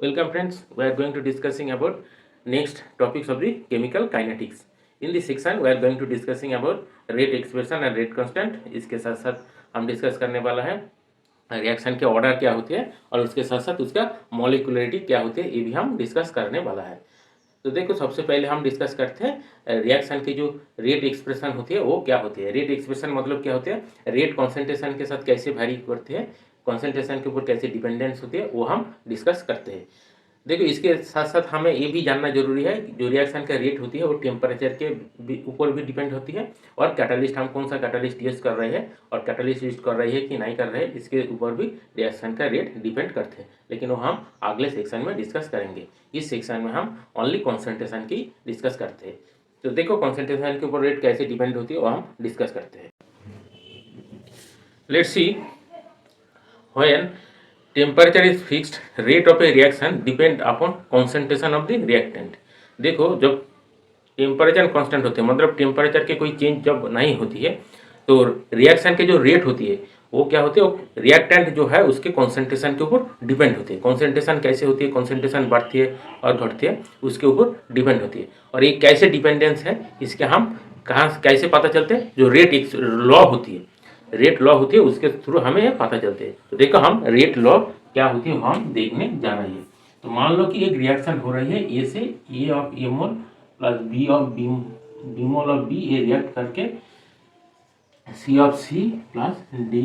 Welcome friends, we are going to discussing about next topics of the chemical kinetics. In this section we are going to discussing about rate expression and rate constant. इसके साथ साथ हम discuss करने वाला है reaction के order क्या होते हैं और उसके साथ साथ उसका मॉलिक्युलरिटी क्या होती है, ये भी हम डिस्कस करने वाला है। तो देखो सबसे पहले हम डिस्कस करते हैं रिएक्शन की जो रेट एक्सप्रेशन होती है वो क्या होती है। रेट एक्सप्रेशन मतलब क्या होते हैं, रेट कॉन्सेंट्रेशन के साथ कैसे वैरी करते हैं, कॉन्सेंट्रेशन के ऊपर कैसे डिपेंडेंस होती है, वो हम डिस्कस करते हैं। देखो इसके साथ साथ हमें ये भी जानना जरूरी है जो रिएक्शन का रेट होती है वो टेम्परेचर के ऊपर भी डिपेंड होती है और कैटालिस्ट हम कौन सा कैटालिस्ट यूज कर रहे हैं और कैटालिस्ट यूज कर रही है कि नहीं कर रहे हैं, इसके ऊपर भी रिएक्शन का रेट डिपेंड करते हैं। लेकिन वो हम अगले सेक्शन में डिस्कस करेंगे। इस सेक्शन में हम ओनली कॉन्सेंट्रेशन की डिस्कस करते हैं। तो देखो कॉन्सेंट्रेशन के ऊपर रेट कैसे डिपेंड होती है वो हम डिस्कस करते हैं। Let's see when temperature is fixed, rate of A reaction depend upon concentration of the reactant. देखो जब टेम्परेचर कांस्टेंट होते हैं, मतलब टेम्परेचर के कोई चेंज जब नहीं होती है तो रिएक्शन के जो रेट होती है वो क्या होती है, वो रिएक्टेंट जो है उसके कॉन्सेंट्रेशन के ऊपर डिपेंड होती है। कॉन्सेंट्रेशन कैसे होती है, कॉन्सेंट्रेशन बढ़ती है और घटती है, उसके ऊपर डिपेंड होती है। और ये कैसे डिपेंडेंस है इसके हम कहाँ कैसे पता चलते हैं, जो रेट लॉ होती है, रेट लॉ होती है उसके थ्रू हमें पता चलते हैं। तो देखो हम रेट लॉ क्या होती है वो हम देखने जा रहे हैं। तो मान लो कि एक रिएक्शन हो रही है ए से a of a mole plus b of b mole of b, ये रिएक्ट करके c of c plus d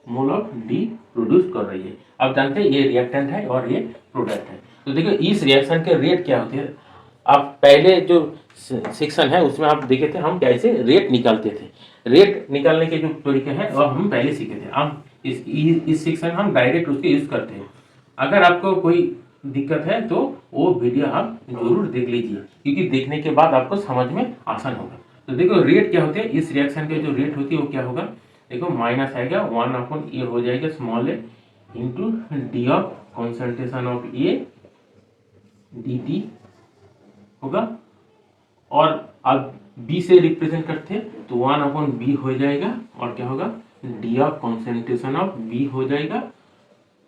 mole of d produce कर रही है। अब जानते हैं ये रिएक्टेंट है और ये प्रोडक्ट है। तो देखो इस रिएक्शन के रेट क्या होते हैं, आप पहले जो सेक्शन है उसमें आप देखे थे हम कैसे रेट निकालते थे। रेट निकालने के जो तरीके हैं और हम पहले सीखे थे। हम इस सेक्शन हम डायरेक्ट उसके यूज करते हैं। अगर आपको कोई दिक्कत है तो वो वीडियो आप जरूर देख लीजिए, क्योंकि देखने के बाद आपको समझ में आसान होगा। तो देखो रेट क्या होते हैं, इस रिएक्शन के जो रेट होती है वो क्या होगा, देखो माइनस आएगा 1 ए हो जाएगा small A into D of concentration of A D T होगा। और अब बी से रिप्रेजेंट करते हैं तो 1/b हो जाएगा और क्या होगा D of concentration of B हो जाएगा।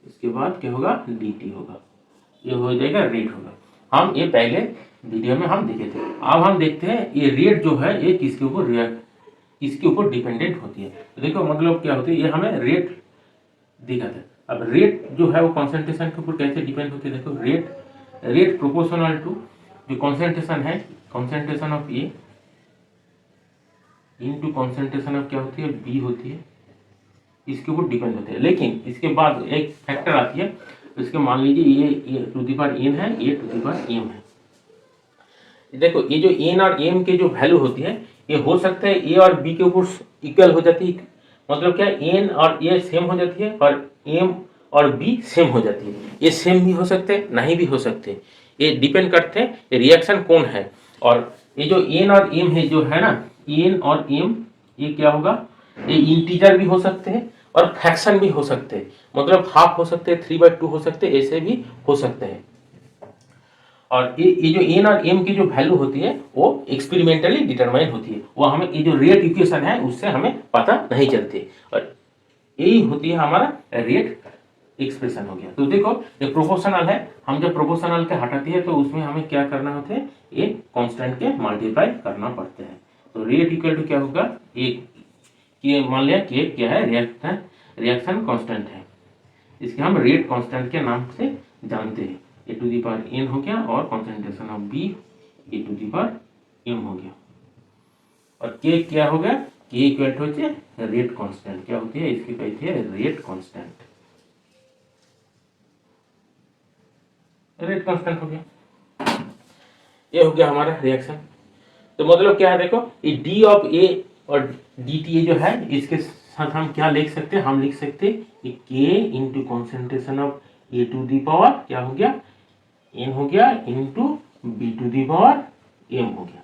इसके बाद क्या होगा डी टी होगा, ये हो जाएगा रेट होगा। हम ये पहले वीडियो में हम देखे थे। अब हम देखते हैं ये रेट जो है ये किसके ऊपर इसके ऊपर डिपेंडेंट होती है। तो देखो मतलब क्या होती है, ये हमें रेट दिखा था। अब रेट जो है वो कॉन्सेंट्रेशन के ऊपर कैसे डिपेंड होती है, देखो रेट प्रोपोर्शनल टू जो कॉन्सेंट्रेशन है, concentration of A into concentration of क्या होती है बी होती है, इसके ऊपर डिपेंड होते हैं। लेकिन इसके बाद एक फैक्टर आती है, इसके मान लीजिए ये टू द पावर n है, ये टू द पावर m है। देखो ये जो n और m के जो वैल्यू होती है ये हो सकता है a और b के ऊपर इक्वल हो जाती है। मतलब क्या n और a सेम हो जाती है और m और b सेम हो जाती है। ये सेम भी हो सकते हैं नहीं भी हो सकते, ये डिपेंड करते हैं रिएक्शन कौन है। और ये जो n और m है जो है ना, n और m ये क्या होगा, ये इंटीजर भी हो सकते हैं और फ्रैक्शन भी हो सकते हैं। मतलब हाफ हो सकते हैं, 3/2 हो सकते हैं, ऐसे भी हो सकते हैं। और ये जो n और m की जो वैल्यू होती है वो एक्सपेरिमेंटली डिटरमाइन होती है। वो हमें ये जो रेट इक्वेशन है उससे हमें पता नहीं चलती, और यही होती है हमारा रेट एक्सप्रेशन हो गया। तो देखो ये प्रोपोर्शनल है, हम जब प्रोपोर्शनल के हटाते हैं तो उसमें हमें क्या करना होता है, ये कांस्टेंट के मल्टीप्लाई करना पड़ते हैं। तो रेट इक्वल टू क्या होगा, ये मान लिया कि क्या है रिएक्शन कांस्टेंट है, इसके हम रेट कांस्टेंट के नाम से जानते हैं। A to the power n हो गया और concentration of B A to the power m हो गया। और k क्या होगा, k equal to rate constant क्या होती है, इसकी कहती है रेट कांस्टेंट। रेट कांस्टेंट हो गया, ये हो गया हमारा रिएक्शन। तो मतलब क्या है, देखो ये डी ऑफ ए और डी टी जो है इसके साथ हम क्या लिख सकते हैं, हम लिख सकते हैं K into concentration of A to the power क्या हो गया n हो गया into B to the power m हो गया,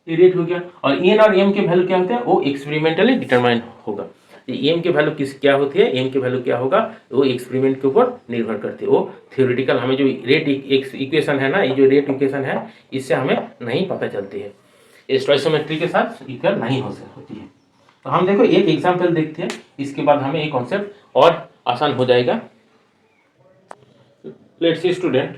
ये रेट हो गया। और n और m के वैल्यू क्या होते हैं वो एक्सपेरिमेंटली डिटरमाइन होगा। m की वैल्यू क्या होती है, m की वैल्यू क्या होगा वो एक्सपेरिमेंट के ऊपर निर्भर करती है। वो थ्योरेटिकल हमें जो रेट इक्वेशन है ना, ये जो रेट इक्वेशन है इससे हमें नहीं पता चलती है, स्टोइकोमेट्री के साथ इक्वल नहीं हो सकती है। तो हम देखो एक एग्जांपल देखते हैं, इसके बाद हमें एक कॉन्सेप्ट और आसान हो जाएगा। लेट्स सी स्टूडेंट,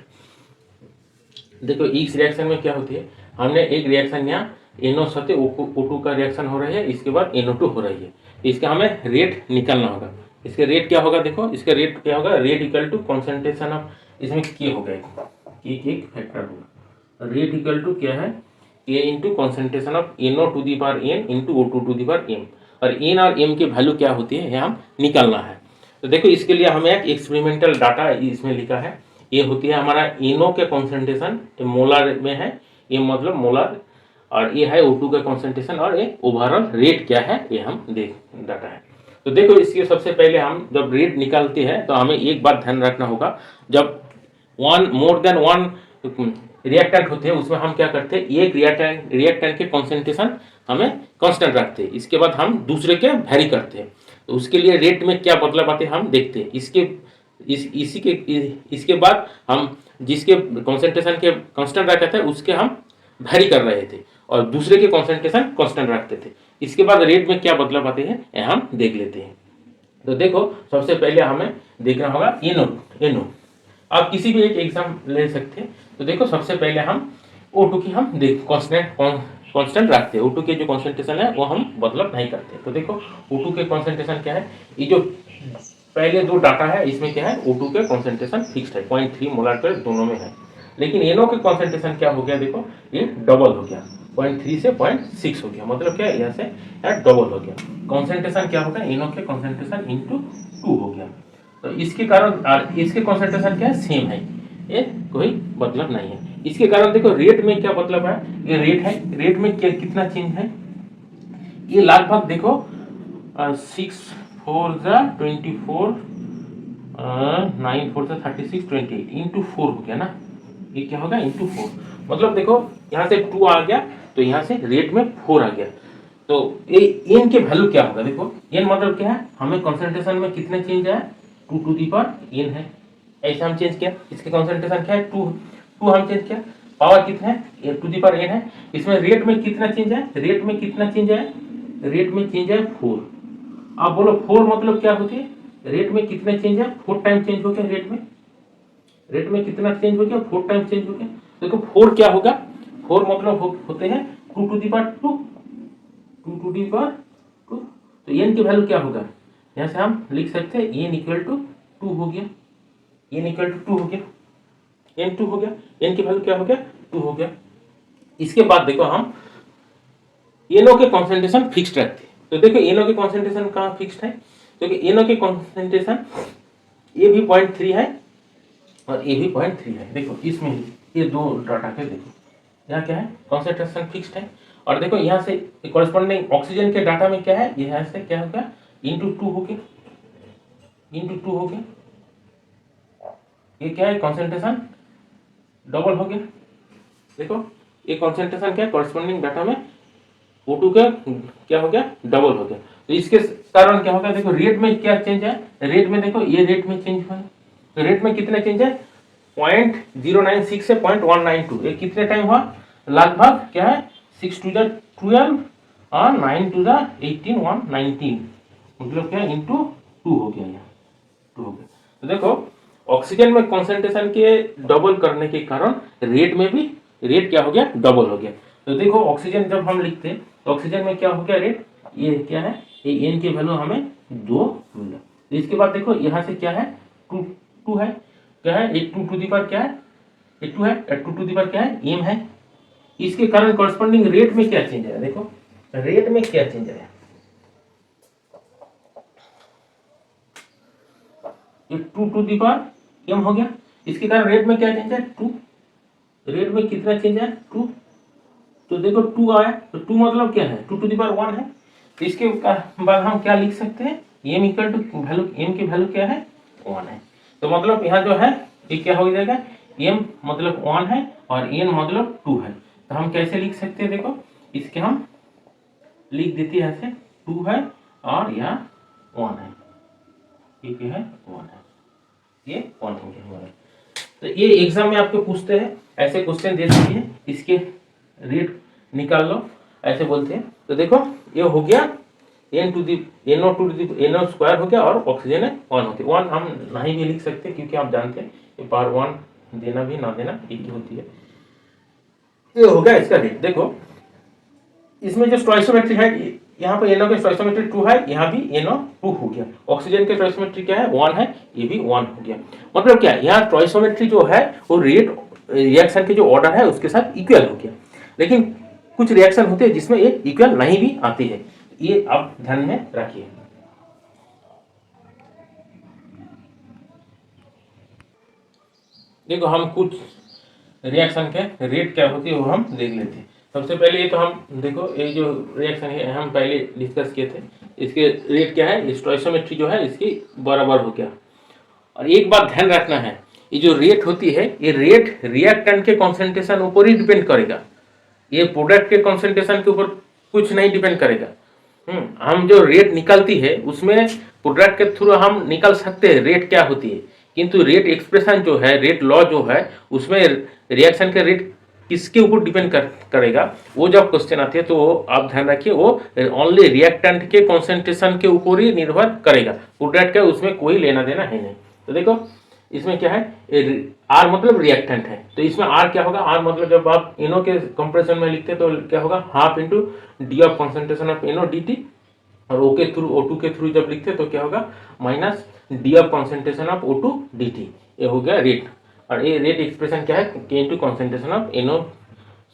देखो इस रिएक्शन में क्या होती है, हमने एक रिएक्शन यहाँ NO सत्य O2 का रिएक्शन हो रही है, इसके बाद NO2 हो रही है, इसका हमें रेट निकालना होगा। इसके रेट क्या होगा, देखो इसका रेट क्या होगा, rate equal to concentration of, इसमें के होगा एक फैक्टर होगा, रेट इक्वल टू क्या है, K into concentration of NO to the power N into O2 to the power M, और N और M की वैल्यू क्या होती है यह हम निकालना है। तो देखो इसके लिए हमें एक एक्सपेरिमेंटल डाटा इसमें लिखा है, ये होती है हमारा NO के कॉन्सेंट्रेशन मोलर में है, ये मतलब मोलर, और ये है O2 का कॉन्सेंट्रेशन, और ये ओवरऑल रेट क्या है ये हम देख डाटा है। तो देखो इसके सबसे पहले हम जब रेट निकालते हैं तो हमें एक बात ध्यान रखना होगा, जब मोर देन वन रिएक्टेंट होते हैं उसमें हम क्या करते हैं, एक रिएक्टेंट के कॉन्सेंट्रेशन हमें कांस्टेंट रखते हैं, इसके बाद हम दूसरे के वैरी करते हैं। तो उसके लिए रेट में क्या बदलाव आते हैं हम देखते हैं। इसके बाद हम जिसके कॉन्सेंट्रेशन के कांस्टेंट रखते थे उसके हम वैरी कर रहे थे, और दूसरे के कॉन्सेंट्रेशन कांस्टेंट रखते थे। इसके बाद रेट में क्या बदलाव आते हैं यह हम देख लेते हैं। तो देखो सबसे पहले हमें देखना होगा NO, आप किसी भी एक एग्जाम ले सकते हैं। तो देखो सबसे पहले हम O2 की हम देख कांस्टेंट रखते हैं, O2 के जो कॉन्सेंट्रेशन है वो हम बदलाव नहीं करते। तो देखो O2 के कॉन्सेंट्रेशन क्या है, ये जो पहले दो डाटा है इसमें क्या है, O2 के कॉन्सेंट्रेशन फिक्स्ड है 0.3 मोलर पर दोनों में है, लेकिन NO के कॉन्सेंट्रेशन क्या हो गया, देखो ये डबल हो गया, 0.3 से 0.6 हो गया, मतलब क्या यहाँ से यहाँ डबल हो गया। कॉन्सेंट्रेशन क्या होगा, NO के कॉन्सेंट्रेशन इंटू 2 हो गया। तो इसके कारण इसके कॉन्सेंट्रेशन क्या है, सेम है, ये कोई बदलाव नहीं है। इसके कारण देखो रेट में क्या बदलाव है, ये रेट है, रेट में क्या कितना चेंज है, ये लगभग देखो 6 4 24 9 4 36 28 इंटू 4 हो गया ना, ये क्या होगा इंटू 4, मतलब देखो यहाँ से 2 आ गया तो यहाँ से रेट में 4 आ गया। तो ये एन के वैल्यू क्या होगा, देखो एन मतलब क्या है, हमें कंसंट्रेशन में कितने चेंज है, 2 टू दी पावर एन है, ऐसे हम चेंज किया। इसके कंसंट्रेशन क्या है 2 हम चेंज किया, पावर कितना है 2 दी पावर एन है। इसमें रेट में कितना चेंज है, रेट में कितना चेंज है, रेट में चेंज है 4। आप बोलो 4 मतलब क्या होती है, रेट में कितने चेंज है, 4 टाइम चेंज हो गया, रेट में कितना चेंज हो गया, 4 टाइम चेंज हो गया। देखो 4 क्या होगा, 4 मतलब होते हैं 2 टू दी पावर 2 तो एन की वैल्यू क्या होगा, यहाँ से हम लिख सकते हैं एन इक्वल टू 2 हो गया, एन इक्वल टू 2 हो गया, एन 2 हो गया, एन की वैल्यू क्या हो गया 2 हो गया। इसके बाद देखो हम एनओ के कॉन्सेंट्रेशन फिक्स्ड रखते हैं। तो देखो एनओ के कॉन्सेंट्रेशन कहाँ फिक्स्ड है, क्योंकि एनओ के कॉन्सेंट्रेशन ये भी 0.3 है और ये भी 0.3 है। देखो इसमें ये दो डाटा के देखो यहाँ क्या है, कॉन्सेंट्रेशन फिक्स्ड है, और देखो यहाँ से कॉरेस्पॉन्डिंग ऑक्सीजन के डाटा में क्या है, यहाँ से क्या होगा इंटू 2 हो गया, इंटू 2 हो गया, ये क्या है कॉन्सेंट्रेशन डबल हो गया। देखो ये कॉन्सेंट्रेशन क्या है, कॉरेस्पॉन्डिंग डाटा में O2 का क्या हो गया डबल हो गया। तो इसके कारण क्या होगा, देखो रेट में क्या चेंज है, रेट में देखो ये रेट में चेंज हुआ है, तो रेट में कितना चेंज है 0.096 से 0.192, ये कितने टाइम हुआ, लगभग क्या है 6 to the 12 और 9 to the 18 119, मतलब क्या इंटू 2 हो गया, यहाँ 2 हो गया। तो देखो ऑक्सीजन में कॉन्सेंट्रेशन के डबल करने के कारण रेट में भी रेट क्या हो गया डबल हो गया। तो देखो ऑक्सीजन जब हम लिखते हैं तो ऑक्सीजन में क्या हो गया रेट, ये क्या है, ये एन की वैल्यू हमें 2 मिला। तो इसके बाद देखो यहाँ से क्या है 2 है, क्या है एक 2 टू दी पावर क्या है, ये 2 है, 2 टू दी पावर क्या है एम है। इसके कारण कॉरेस्पॉन्डिंग रेट में क्या चेंज है, देखो रेट में क्या चेंज है, ये 2 टू दी पावर एम हो गया। इसके कारण रेट में क्या चेंज है 2, रेट में कितना चेंज है 2, तो देखो 2 आया, तो 2 मतलब क्या है 2 टू दी पावर 1 है। तो इसके बाद हम क्या लिख सकते हैं, M equal to value, M की वैल्यू क्या है 1 है। तो मतलब यहाँ जो है ये क्या हो जाएगा, एम मतलब 1 है और एन मतलब 2 है। तो हम कैसे लिख सकते हैं, देखो इसके हम लिख देते हैं ऐसे 2 है और यहाँ 1 है, ये क्या है 1 है, ये 1 हो गया हमारा। तो ये एग्जाम में आपको पूछते हैं, ऐसे क्वेश्चन दे देते हैं, इसके रेट निकाल लो ऐसे बोलते हैं। तो देखो ये हो गया N to the NO2 NO स्क्वायर हो गया और ऑक्सीजन है 1 होती है। 1 हम नहीं भी लिख सकते क्योंकि आप जानते हैं पावर 1 देना भी ना देना एक ही होती है। ये हो गया इसका रेट। देखो इसमें जो स्टोइकोमेट्री है, यहाँ पे NO का स्टोइकोमेट्री 2 है, यहाँ भी NO 2 हो गया। ऑक्सीजन के स्टोइकोमेट्री क्या है 1 है, ये भी 1 हो गया। मतलब क्या यहाँ स्टोइकोमेट्री जो है वो रेट रिएक्शन के जो ऑर्डर है उसके साथ इक्वल हो गया। लेकिन कुछ रिएक्शन होते हैं जिसमें ये इक्वल नहीं भी आती है, ये आप ध्यान में रखिए। देखो हम कुछ रिएक्शन के रेट क्या होती है वो हम देख लेते हैं। सबसे पहले ये तो हम देखो ये जो रिएक्शन है हम पहले डिस्कस किए थे, इसके रेट क्या है, स्टोइकोमेट्री जो है इसकी बराबर हो गया। और एक बात ध्यान रखना है, ये जो रेट होती है ये रेट रिएक्टेंट के कॉन्सेंट्रेशन ऊपर ही डिपेंड करेगा, ये प्रोडक्ट के कॉन्सेंट्रेशन के ऊपर कुछ नहीं डिपेंड करेगा। हम जो रेट निकलती है उसमें प्रोडक्ट के थ्रू हम निकल सकते हैं रेट क्या होती है, किंतु रेट एक्सप्रेशन जो है, रेट लॉ जो है, उसमें रिएक्शन के रेट किसके ऊपर डिपेंड करेगा, वो जब क्वेश्चन आती है तो आप ध्यान रखिए वो ओनली रिएक्टेंट के कॉन्सेंट्रेशन के ऊपर ही निर्भर करेगा, प्रोडक्ट का उसमें कोई लेना देना है नहीं। तो देखो इसमें क्या है, आर मतलब रिएक्टेंट है, तो इसमें आर क्या होगा, आर मतलब जब आप NO के कंप्रेशन में लिखते हैं तो क्या होगा half into D of concentration of NO dt, और O के थ्रू O2 के थ्रू जब लिखते हैं तो क्या होगा minus D of concentration of O2 dt, ये हो गया रेट। और ये रेट एक्सप्रेशन क्या है K into concentration of NO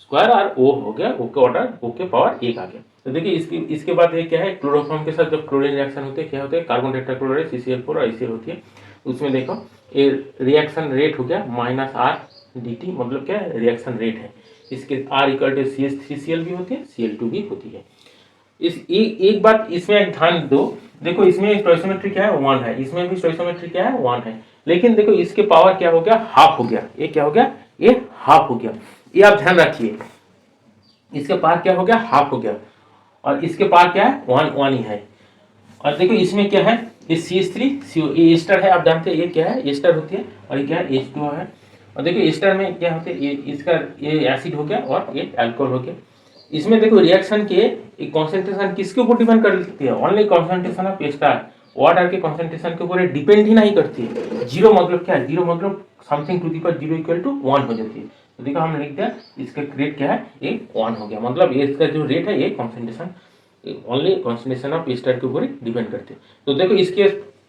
square, और O हो गया O के ऑर्डर O के पावर 1 आ गया। तो देखिए इसके बाद ये क्या है, क्लोरोफॉर्म के साथ जब क्लोरीन रिएक्शन होते हैं क्या होते हैं, कार्बन टेट्राक्लोराइड CCl4 और ICl होती है, उसमें देखो ये रिएक्शन रेट हो गया माइनस आर dt, मतलब क्या है रिएक्शन रेट है। इसके R इक्वल टू CH3Cl भी होती है, Cl2 भी होती है। एक बात इसमें एक ध्यान दो, देखो इसमें स्टोइकोमेट्री क्या है 1 है, इसमें भी स्टोइकोमेट्री क्या है 1 है, लेकिन देखो इसके पावर क्या हो गया हाफ हो गया, ये क्या हो गया ये हाफ हो गया, ये आप ध्यान रखिए, इसके पावर क्या हो गया हाफ हो गया, और इसके पावर क्या है 1 ही है। और देखो इसमें क्या है ये CH3CO, ये एस्टर है, आप जानते हैं ये क्या है एस्टर होती है, और ये क्या है H2O है। और देखो एस्टर में क्या होते हैं, ये इसका ये एसिड हो गया और ये अल्कोहल हो गया। इसमें देखो रिएक्शन के कॉन्सेंट्रेशन किसके ऊपर डिपेंड करती है, only concentration of ester, water के कॉन्सेंट्रेशन के ऊपर डिपेंड ही नहीं करती है। जीरो मतलब क्या है, जीरो मतलब something to the power 0 equal to 1 हो जाती है। तो देखो हम लिख दिया इसका रेट क्या है ये 1 हो गया, मतलब ये इसका जो रेट है ये concentration only concentration of ester के ऊपर डिपेंड करते हैं। तो देखो इसके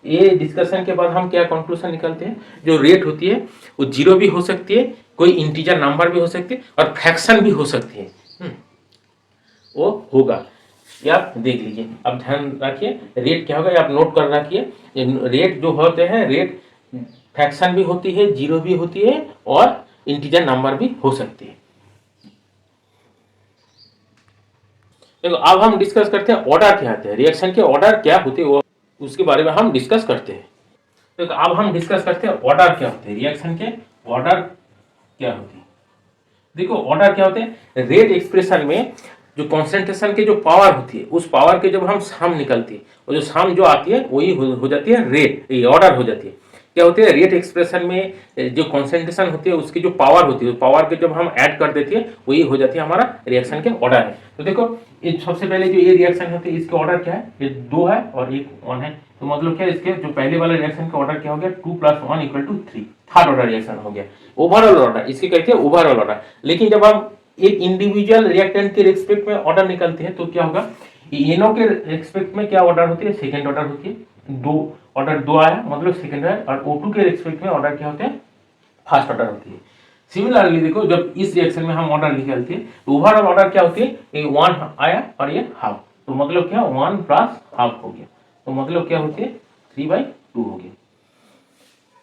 ये डिस्कशन के बाद हम क्या कंक्लूजन निकालते हैं, जो रेट होती है वो जीरो भी हो सकती है, कोई इंटीजर नंबर भी हो सकती है, और फ्रैक्शन भी हो सकती है, वो होगा, ये आप देख लीजिए। अब ध्यान रखिए रेट क्या होगा, ये आप नोट कर रखिए, रेट जो होते हैं रेट फ्रैक्शन भी होती है, जीरो भी होती है, और इंटीजर नंबर भी हो सकती है। देखो अब हम डिस्कस करते हैं ऑर्डर क्या होते हैं, रिएक्शन के ऑर्डर क्या होते हैं वो उसके बारे में हम डिस्कस करते हैं। देखो अब हम डिस्कस करते हैं ऑर्डर क्या होते हैं, रिएक्शन के ऑर्डर क्या होती है। देखो ऑर्डर क्या होते हैं, रेट एक्सप्रेशन में जो कॉन्सेंट्रेशन के जो पावर होती है उस पावर के जब हम सम निकलती है, और जो सम जो आती है वही हो जाती है रेट, ये ऑर्डर हो जाती है। क्या होती है रेट एक्सप्रेशन में जो कॉन्सेंट्रेशन होती है उसकी जो पावर होती है, पावर के जब हम ऐड कर देती है वही हो जाती है हमारा रिएक्शन के ऑर्डर है। तो देखो ये सबसे पहले जो ये रिएक्शन होती है इसके ऑर्डर क्या है, ये 2 है और एक 1 है, तो मतलब क्या इसके जो पहले वाले रिएक्शन का ऑर्डर क्या हो गया 2 + 1 = 3, थर्ड ऑर्डर रिएक्शन हो गया, ओवरऑल ऑर्डर इसके कहते हैं ओवरऑल ऑर्डर। लेकिन जब हम एक इंडिविजुअल रिएक्टेंट के रिस्पेक्ट में ऑर्डर निकलते हैं तो क्या होगा, NO के रिस्पेक्ट में क्या ऑर्डर होती है, सेकंड ऑर्डर होती है, 2 ऑर्डर 2 आया मतलब सेकंड है, और O2 के रिस्पेक्ट में ऑर्डर क्या होते हैं फर्स्ट ऑर्डर होती है। सिमिलरली देखो जब इस रिएक्शन में हम ऑर्डर निकालते हैं तो ओवरऑल ऑर्डर क्या होती है, ये 1 आया और ये हाफ, तो मतलब क्या 1 + हाफ हो गया, तो मतलब क्या होती है 3/2 हो गया।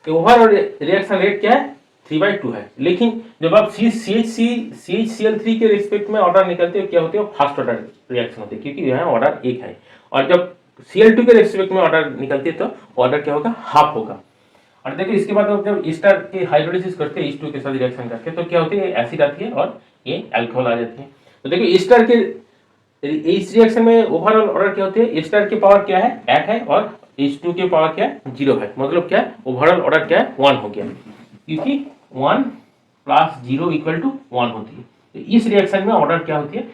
तो ओवरऑल रिएक्शन रेट क्या है 3/2 है। लेकिन जब आप CHCl3 के रिस्पेक्ट में ऑर्डर निकलते हो क्या होते है फर्स्ट ऑर्डर रिएक्शन होती है, क्योंकि यहाँ ऑर्डर 1 है, और जब Cl2 के रिस्पेक्ट में ऑर्डर निकलती है तो ऑर्डर क्या होगा हाफ होगा। और देखिए इसके बाद जब ईस्टर के हाइड्रोलिसिस करते हैं H2 के साथ रिएक्शन करके तो क्या होती है एसिड आती है और ये अल्कोहल आ जाती है। तो देखिए ईस्टर के इस रिएक्शन में ओवरऑल ऑर्डर क्या होती है, ईस्टर की पावर क्या है 8 है और H2 की पावर क्या है 0 है, मतलब क्या है ओवरऑल ऑर्डर क्या है 1 हो गया, क्योंकि 1 + 0 = 1 होती है। तो इस रिएक्शन में ऑर्डर क्या होती है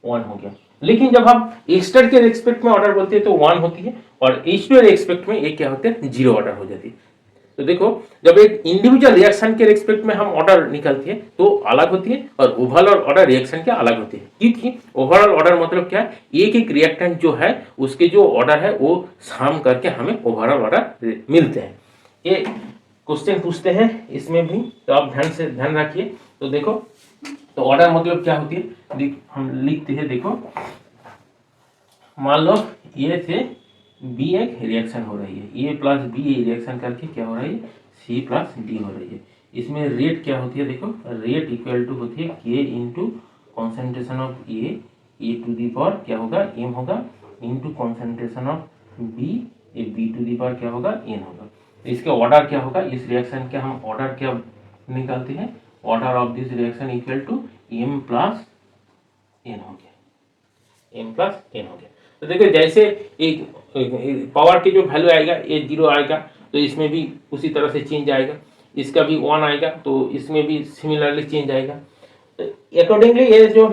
1 हो गया। लेकिन जब हम ईस्टर के रिस्पेक्ट में ऑर्डर बोलते हैं तो 1 होती है, और H2 के रिस्पेक्ट में ये क्या होते हैं 0 ऑर्डर हो जाती है। तो देखो जब एक इंडिविजुअल रिएक्शन के रिस्पेक्ट में हम ऑर्डर निकालते हैं तो अलग होती है और ओवरऑल ऑर्डर रिएक्शन के अलग होती है, क्योंकि ओवरऑल ऑर्डर मतलब क्या है, एक एक रिएक्टेंट जो है उसके जो ऑर्डर है वो सम करके हमें ओवरऑल ऑर्डर मिलते हैं। ये क्वेश्चन पूछते हैं इसमें भी, तो आप ध्यान रखिए। तो देखो तो ऑर्डर मतलब क्या होती है, हम लिखते हैं, देखो मान लो ए से बी एक रिएक्शन हो रही है, ए प्लस बी रिएक्शन करके क्या हो रही है, सी प्लस डी हो रही है। इसमें रेट क्या होती है, देखो रेट इक्वल टू होती है K into concentration of A to the power क्या होगा एम होगा, into concentration of B B to the power क्या होगा एन होगा। तो इसके ऑर्डर क्या होगा, इस रिएक्शन के हम ऑर्डर क्या निकालते हैं, order of this reaction equal to M plus N हो गया, एम प्लस एन हो गया। तो देखो जैसे एक पावर की जो वैल्यू आएगा ये 0 आएगा तो इसमें भी उसी तरह से चेंज आएगा, इसका भी 1 आएगा तो इसमें भी सिमिलरली चेंज आएगा। तो अकॉर्डिंगली ये जो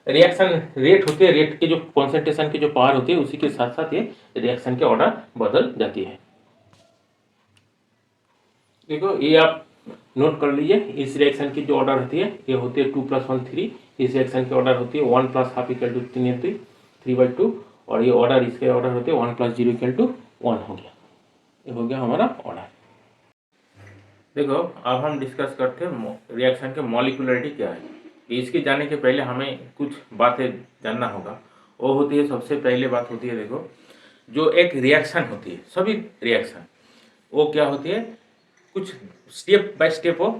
रिएक्शन रेट होते हैं, रेट के जो कॉन्सेंट्रेशन की जो पावर होती है उसी के साथ साथ ये रिएक्शन के ऑर्डर बदल जाती है। देखो ये आप नोट कर लीजिए, इस रिएक्शन की जो ऑर्डर होती है ये होती है 2 + 1 3, इस रिएक्शन की ऑर्डर होती है 1 + ½ = 3/2 और ये ऑर्डर इसके ऑर्डर होते हैं 1 + 0 = 1 हो गया, ये हो गया हमारा ऑर्डर। देखो अब हम डिस्कस करते हैं रिएक्शन के मॉलिक्यूलरिटी क्या है। इसके जाने के पहले हमें कुछ बातें जानना होगा। वो होती है, सबसे पहले बात होती है, देखो जो एक रिएक्शन होती है, सभी रिएक्शन वो क्या होती है, कुछ स्टेप बाय स्टेप वो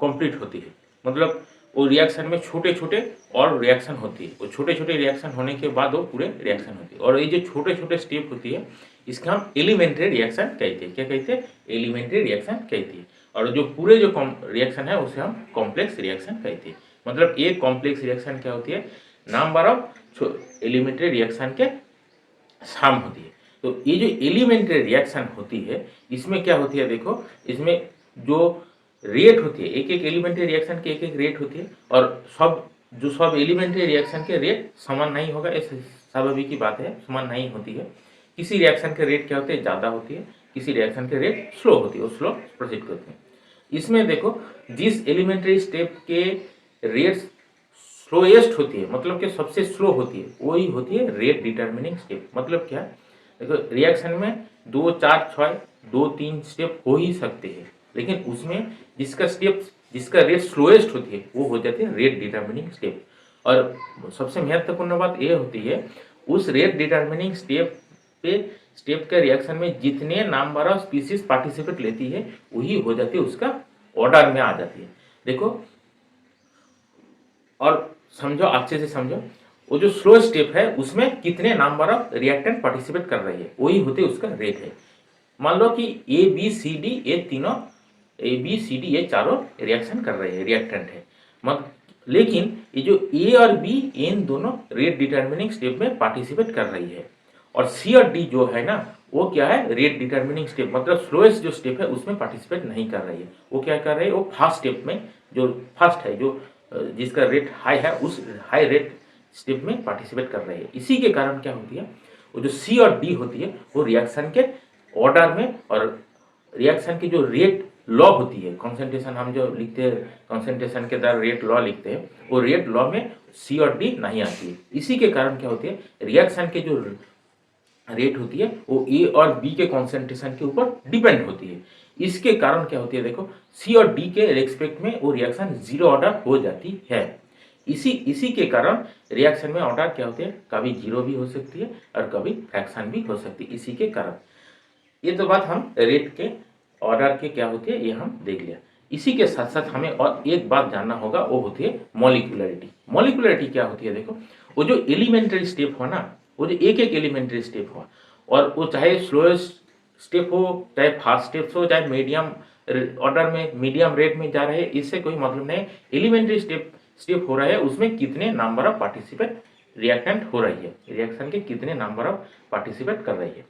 कंप्लीट होती है। मतलब वो रिएक्शन में छोटे छोटे और रिएक्शन होती है, वो छोटे छोटे रिएक्शन होने के बाद वो पूरे रिएक्शन होती है। और ये जो छोटे छोटे स्टेप होती है इसका हम एलिमेंट्री रिएक्शन कहते हैं। क्या कहते हैं, एलिमेंट्री रिएक्शन कहती है। और जो पूरे जो रिएक्शन है उसे हम कॉम्प्लेक्स रिएक्शन कहते हैं। मतलब एक कॉम्प्लेक्स रिएक्शन क्या होती है, नंबर ऑफ एलिमेंट्री रिएक्शन के सम होती है। तो ये जो एलिमेंट्री रिएक्शन होती है इसमें क्या होती है, देखो इसमें जो रेट होती है, एक एक एलिमेंट्री रिएक्शन के एक एक रेट होती है और सब एलिमेंट्री रिएक्शन के रेट समान नहीं होगा, ये स्वाभाविक की बात है, समान नहीं होती है। किसी रिएक्शन के रेट क्या होते हैं, ज़्यादा होती है, किसी रिएक्शन के रेट स्लो होती है, वो स्लो प्रोसीड करते हैं। इसमें देखो जिस एलिमेंट्री स्टेप के रेट स्लोएस्ट होती है, मतलब कि सबसे स्लो होती है, वही होती है रेट डिटर्मिनिंग स्टेप। मतलब क्या, देखो रिएक्शन में 2 4 6 2 3 स्टेप हो ही सकते हैं, लेकिन उसमें जिसका रेट स्लोएस्ट होती है वो हो जाती है रेट डिटर्मिनिंग स्टेप। और सबसे महत्वपूर्ण बात ये होती है, उस रेट डिटर्मिनिंग स्टेप के रिएक्शन में जितने नंबर ऑफ स्पीसीज पार्टिसिपेट लेती है वही हो जाती है उसका ऑर्डर में आ जाती है। देखो और समझो, अच्छे से समझो, वो जो स्लो स्टेप है उसमें कितने नंबर ऑफ रिएक्टेंट पार्टिसिपेट कर रही है वही होते उसका रेट है। मान लो कि ए बी सी डी ये चारों रिएक्शन कर रहे हैं, रिएक्टेंट है, लेकिन ये जो ए और बी इन दोनों रेट डिटर्मिनिंग स्टेप में पार्टिसिपेट कर रही है। और सी और डी जो है ना वो क्या है, रेट डिटर्मिनिंग स्टेप मतलब स्लोएस्ट जो स्टेप है उसमें पार्टिसिपेट नहीं कर रही है। वो क्या कर रही है, वो फर्स्ट स्टेप में जो फर्स्ट है, जो जिसका रेट हाई है उस हाई रेट स्टेप में पार्टिसिपेट कर रही है। इसी के कारण क्या होती है, वो जो सी और डी होती है वो रिएक्शन के ऑर्डर में और रिएक्शन की जो रेट लॉ होती है, कॉन्सेंट्रेशन हम जो लिखते हैं कॉन्सेंट्रेशन के द्वारा रेट लॉ लिखते हैं, वो रेट लॉ में सी और डी नहीं आती है। इसी के कारण क्या होती है, रिएक्शन के जो रेट होती है वो ए और बी के कॉन्सेंट्रेशन के ऊपर डिपेंड होती है। इसके कारण क्या होती है, देखो सी और डी के रेस्पेक्ट में वो रिएक्शन जीरो ऑर्डर हो जाती है। इसी के कारण रिएक्शन में ऑर्डर क्या होते हैं, कभी जीरो भी हो सकती है और कभी फ्रैक्शन भी हो सकती है। इसी के कारण ये तो बात हम रेट के ऑर्डर के क्या होती है ये हम देख लिया। इसी के साथ साथ हमें और एक बात जानना होगा, वो होती है मॉलिक्यूलरिटी। मॉलिक्यूलरिटी क्या होती है, देखो वो जो एलिमेंट्री स्टेप हो ना, वो जो एक एक एलिमेंट्री स्टेप हो, और वो चाहे स्लोएस्ट स्टेप हो चाहे फास्ट स्टेप हो चाहे मीडियम ऑर्डर में मीडियम रेट में जा रहे हैं, इससे कोई मतलब नहीं। एलिमेंट्री स्टेप हो रहा है उसमें कितने नंबर ऑफ पार्टिसिपेट रिएक्टेंट हो रही है, रिएक्शन के कितने नंबर ऑफ पार्टिसिपेट कर रही है,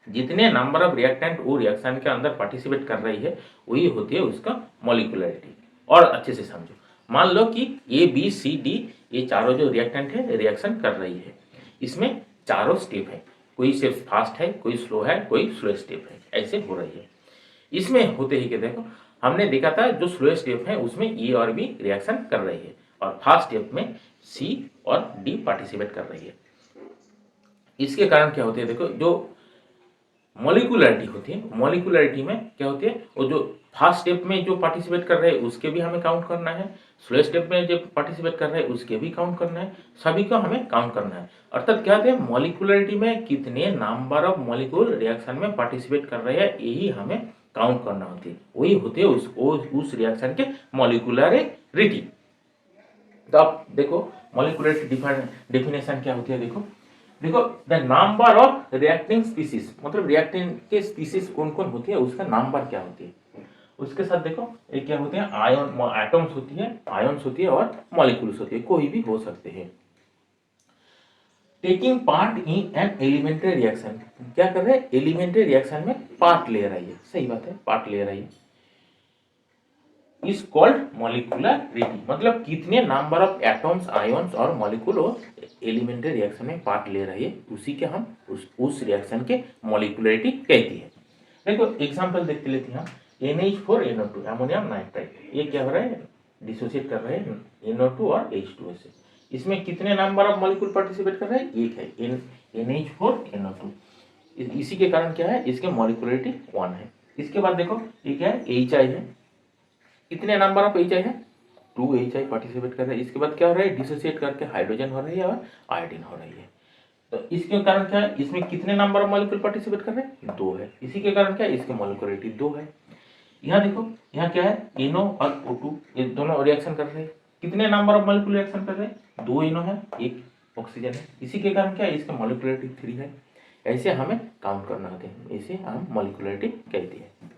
जितने नंबर ऑफ रिएक्टेंट वो रिएक्शन के अंदर पार्टिसिपेट कर रही है वही होती है उसका मॉलिक्यूलरिटी। और अच्छे से समझो, मान लो कि ए बी सी डी ये चारों जो रिएक्टेंट है रिएक्शन कर रही है, इसमें चारों स्टेप है, कोई स्टेप फास्ट है कोई स्लो है कोई स्लो स्टेप है, ऐसे हो रही है। इसमें होते ही कि देखो हमने देखा था जो स्लो स्टेप है उसमें ए और बी रिएक्शन कर रही है और फास्ट स्टेप में सी और डी पार्टिसिपेट कर रही है। इसके कारण क्या होती है, देखो जो मॉलिक्यूलरिटी होती है, मॉलिक्यूलरिटी में क्या होती है, वो जो फास्ट स्टेप में जो पार्टिसिपेट कर रहे हैं उसके भी हमें काउंट करना है, स्लो स्टेप में जो पार्टिसिपेट कर रहे हैं उसके भी काउंट करना है, सभी को हमें काउंट करना है। अर्थात क्या होता है, मॉलिक्यूलरिटी में कितने नंबर ऑफ मॉलिक्यूल रिएक्शन में पार्टिसिपेट कर रहे हैं यही हमें काउंट करना होती है, वही होती है उस रिएक्शन के मॉलिक्यूलरिटी। तो आप देखो मॉलिक्यूलरिटी डिफिनेशन क्या होती है, देखो the number of reacting species, मतलब रिएक्टिंग के स्पीसीज कौन कौन होती है उसका नंबर क्या होती है। उसके साथ देखो ये क्या होते हैं, आयन एटम्स होती है, आयन्स होती है और मॉलिक्यूल्स होती है, कोई भी हो सकते हैं। Taking part in an elementary reaction, क्या कर रहे हैं, एलिमेंट्री रिएक्शन में पार्ट ले रही है, सही बात है, पार्ट ले रही है, इज कॉल्ड मॉलिक्यूलरिटी, मतलब कितने नंबर ऑफ एटम्स, आयन्स और मॉलिक्यूल एलिमेंट्री रिएक्शन में पार्ट ले रही है उसी के हम उस रिएक्शन के मॉलिक्यूलरिटी कहती है। देखो एग्जांपल देखते लेते हैं, NH4NO2 अमोनियम नाइट्राइड, ये क्या हो रहा है, डिसोसिएट कर रहे हैं NO2 और H2O से। इसमें कितने नंबर ऑफ मॉलिक्यूल पार्टिसिपेट कर रहे हैं, एक है NH4NO2। इसी के कारण क्या है, इसके मॉलिक्यूलरिटी 1 है। इसके बाद देखो ये क्या है, HI है, कितने नंबर ऑफ HI है, 2 HI पार्टिसिपेट कर रहे हैं। इसके बाद क्या हो रहा है, डिसोसिएट करके हाइड्रोजन हो रही है और आयोडीन हो रही है। तो इसके कारण क्या है, इसमें कितने नंबर ऑफ मॉलिक्यूल पार्टिसिपेट कर रहे हैं, 2 है। इसी के कारण क्या है, इसके मॉलिक्यूलरिटी 2 है। यहाँ देखो यहाँ क्या है, NO और O2 ये दोनों रिएक्शन कर रहे हैं, कितने नंबर ऑफ मॉलिक्यूल रिएक्शन कर रहे हैं, 2 NO है, 1 ऑक्सीजन है। इसी के कारण क्या है, इसका मॉलिक्यूलरिटी 3 है। ऐसे हमें काउंट करना होता है, इसे हम मॉलिक्यूलरिटी कहते हैं।